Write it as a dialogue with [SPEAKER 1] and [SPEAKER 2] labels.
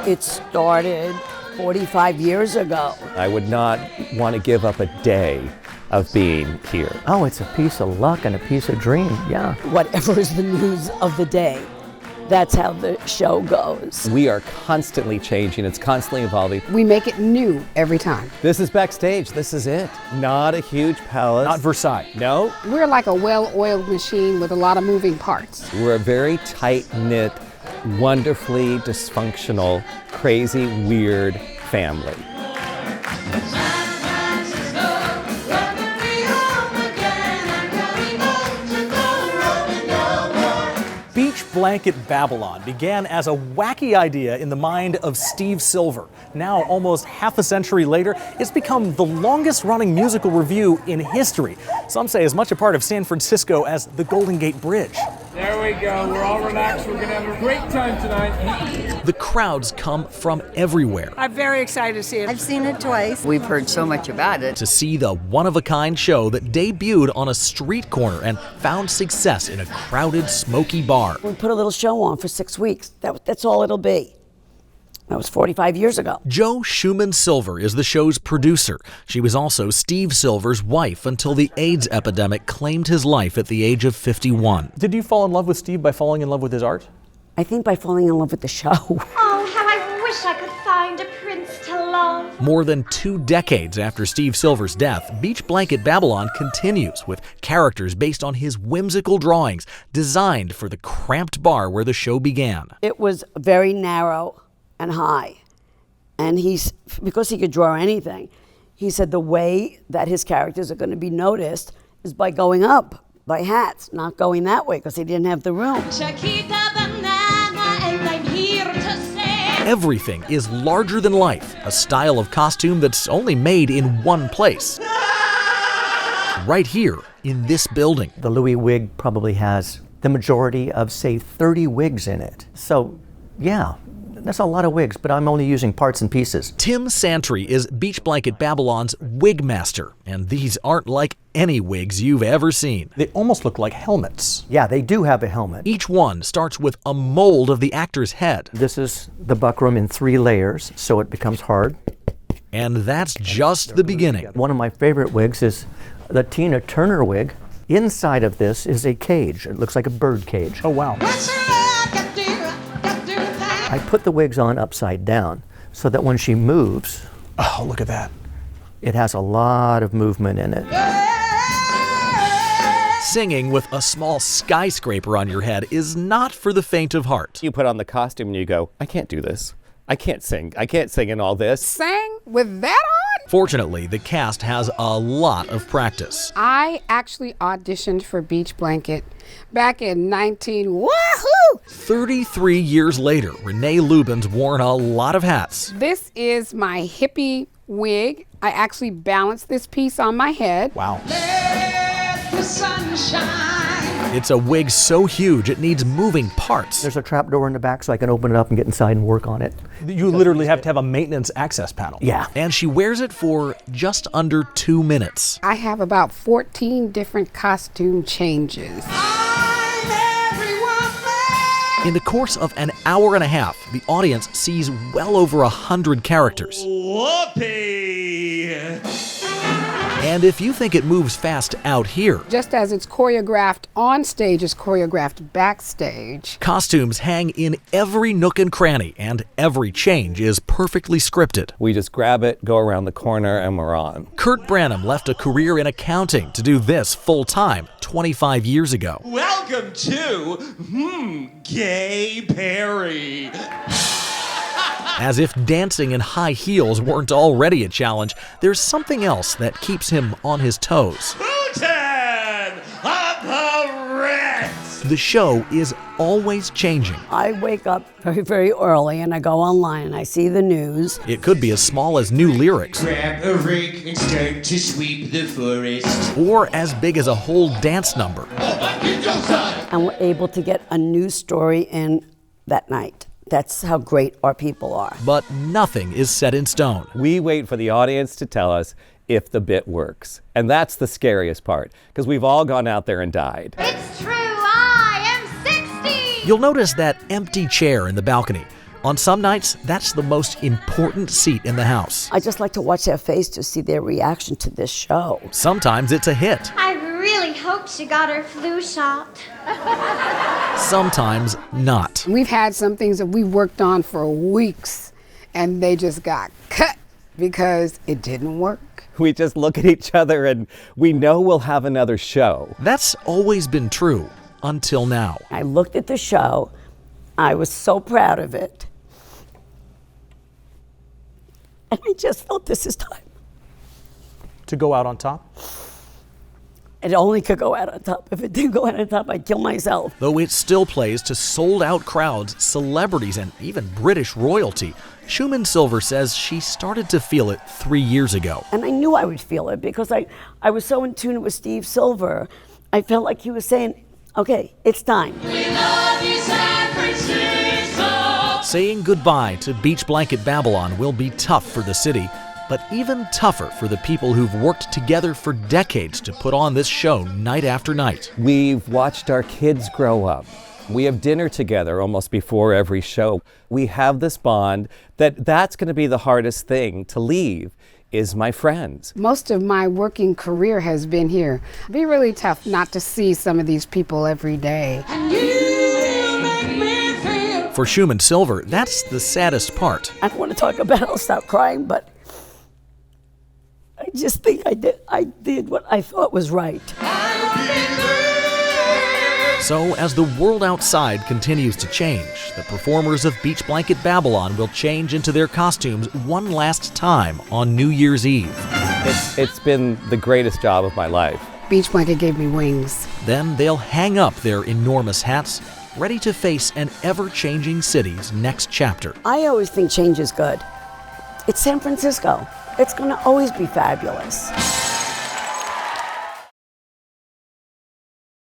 [SPEAKER 1] It started 45 years ago.
[SPEAKER 2] I would not want to give up a day of being here.
[SPEAKER 3] Oh, it's a piece of luck and a piece of dream, yeah.
[SPEAKER 1] Whatever is the news of the day, that's how the show goes.
[SPEAKER 2] We are constantly changing. It's constantly evolving.
[SPEAKER 4] We make it new every time.
[SPEAKER 2] This is backstage. This is it. Not a huge palace.
[SPEAKER 5] Not Versailles.
[SPEAKER 2] No.
[SPEAKER 4] We're like a well-oiled machine with a lot of moving parts.
[SPEAKER 2] We're a very tight-knit, wonderfully dysfunctional, crazy, weird family.
[SPEAKER 5] Beach Blanket Babylon began as a wacky idea in the mind of Steve Silver. Now, almost half a century later, it's become the longest-running musical revue in history. Some say as much a part of San Francisco as the Golden Gate Bridge.
[SPEAKER 6] There we go. We're all relaxed. We're going to have a great time tonight.
[SPEAKER 5] The crowds come from everywhere
[SPEAKER 7] I'm very excited to see it.
[SPEAKER 8] I've seen it twice.
[SPEAKER 9] We've heard so much about it.
[SPEAKER 5] to see the one-of-a-kind show that debuted on a street corner and found success in a crowded, smoky bar.
[SPEAKER 1] We put a little show on for 6 weeks. That's all it'll be. That was 45 years ago.
[SPEAKER 5] Jo Schumann Silver is the show's producer. She was also Steve Silver's wife until the AIDS epidemic claimed his life at the age of 51. Did you fall in love with Steve by falling in love with his art?
[SPEAKER 1] I think by falling in love with the show.
[SPEAKER 10] Oh, how I wish I could find a prince to love.
[SPEAKER 5] More than 2 decades after Steve Silver's death, Beach Blanket Babylon continues with characters based on his whimsical drawings designed for the cramped bar where the show began.
[SPEAKER 1] It was very narrow and high. And because he could draw anything, he said the way that his characters are going to be noticed is by going up, by hats, not going that way because he didn't have the room.
[SPEAKER 5] Everything is larger than life, a style of costume that's only made in one place. Right here in this building.
[SPEAKER 3] The Louis wig probably has the majority of, say, 30 wigs in it. So, yeah, that's a lot of wigs, but I'm only using parts and pieces.
[SPEAKER 5] Tim Santry is Beach Blanket Babylon's wig master, and these aren't like any wigs you've ever seen. They almost look like helmets.
[SPEAKER 3] Yeah, they do have a helmet.
[SPEAKER 5] Each one starts with a mold of the actor's head.
[SPEAKER 3] This is the buckram in 3 layers, so it becomes hard.
[SPEAKER 5] And that's just the beginning.
[SPEAKER 3] One of my favorite wigs is the Tina Turner wig. Inside of this is a cage. It looks like a bird cage.
[SPEAKER 5] Oh, wow.
[SPEAKER 3] I put the wigs on upside down so that when she moves,
[SPEAKER 5] Oh, look at that.
[SPEAKER 3] it has a lot of movement in it.
[SPEAKER 5] Singing with a small skyscraper on your head is not for the faint of heart.
[SPEAKER 2] You put on the costume and you go, I can't do this. I can't sing. I can't sing in all this.
[SPEAKER 4] Sang with that on?
[SPEAKER 5] Fortunately, the cast has a lot of practice.
[SPEAKER 4] I actually auditioned for Beach Blanket back in woohoo!
[SPEAKER 5] 33 years later, Renee Lubin's worn a lot of hats.
[SPEAKER 4] This is my hippie wig. I actually balanced this piece on my head.
[SPEAKER 5] Wow.
[SPEAKER 7] Let the sun shine.
[SPEAKER 5] It's a wig so huge it needs moving parts.
[SPEAKER 3] There's a trap door in the back so I can open it up and get inside and work on it.
[SPEAKER 5] You literally have to have a maintenance access panel.
[SPEAKER 3] Yeah.
[SPEAKER 5] And she wears it for just under 2 minutes.
[SPEAKER 4] I have about 14 different costume changes.
[SPEAKER 5] In the course of an hour and a half, the audience sees well over 100 characters.
[SPEAKER 6] Whoopee!
[SPEAKER 5] And if you think it moves fast out here,
[SPEAKER 4] Just as it's choreographed on stage, it's choreographed backstage.
[SPEAKER 5] costumes hang in every nook and cranny, and every change is perfectly scripted.
[SPEAKER 2] We just grab it, go around the corner, and we're on.
[SPEAKER 5] Kurt Branham left a career in accounting to do this full-time 25 years ago.
[SPEAKER 6] Welcome to Gay Perry.
[SPEAKER 5] As if dancing in high heels weren't already a challenge, there's something else that keeps him on his toes.
[SPEAKER 6] Putin of the Ritz.
[SPEAKER 5] The show is always changing.
[SPEAKER 1] I wake up very, very early and I go online and I see the news.
[SPEAKER 5] It could be as small as new lyrics,
[SPEAKER 6] Grab a rake and start to sweep the forest.
[SPEAKER 5] or as big as a whole dance number.
[SPEAKER 1] And we're able to get a news story in that night. That's how great our people are.
[SPEAKER 5] But nothing is set in stone.
[SPEAKER 2] We wait for the audience to tell us if the bit works. And that's the scariest part, because we've all gone out there and died.
[SPEAKER 10] It's true, I am 60.
[SPEAKER 5] You'll notice that empty chair in the balcony. On some nights, that's the most important seat in the house.
[SPEAKER 1] I just like to watch their face to see their reaction to this show.
[SPEAKER 5] Sometimes it's a hit.
[SPEAKER 10] I really hope she got her flu shot.
[SPEAKER 5] Sometimes not.
[SPEAKER 4] We've had some things that we worked on for weeks and they just got cut because it didn't work.
[SPEAKER 2] We just look at each other and we know we'll have another show.
[SPEAKER 5] That's always been true until now.
[SPEAKER 1] I looked at the show. I was so proud of it. And I just felt this is time.
[SPEAKER 5] To go out on top?
[SPEAKER 1] It only could go out on top. If it didn't go out on top, I'd kill myself.
[SPEAKER 5] Though it still plays to sold-out crowds, celebrities, and even British royalty, Schumann Silver says she started to feel it 3 years ago.
[SPEAKER 1] And I knew I would feel it because I was so in tune with Steve Silver. I felt like he was saying, okay, it's time.
[SPEAKER 7] We love you, San Francisco.
[SPEAKER 5] Saying goodbye to Beach Blanket Babylon will be tough for the city, but even tougher for the people who've worked together for decades to put on this show night after night.
[SPEAKER 2] We've watched our kids grow up. We have dinner together almost before every show. We have this bond that's going to be the hardest thing to leave is my friends.
[SPEAKER 4] Most of my working career has been here. It'd be really tough not to see some of these people every day.
[SPEAKER 7] And you make me feel.
[SPEAKER 5] For Schumann Silver, that's the saddest part.
[SPEAKER 1] I don't want to talk about it. I'll stop crying, but I just think I did what I thought was right.
[SPEAKER 5] So as the world outside continues to change, the performers of Beach Blanket Babylon will change into their costumes one last time on New Year's Eve.
[SPEAKER 2] It's been the greatest job of my life.
[SPEAKER 4] Beach Blanket gave me wings.
[SPEAKER 5] Then they'll hang up their enormous hats, ready to face an ever-changing city's next chapter.
[SPEAKER 1] I always think change is good. It's San Francisco. It's going to always be fabulous.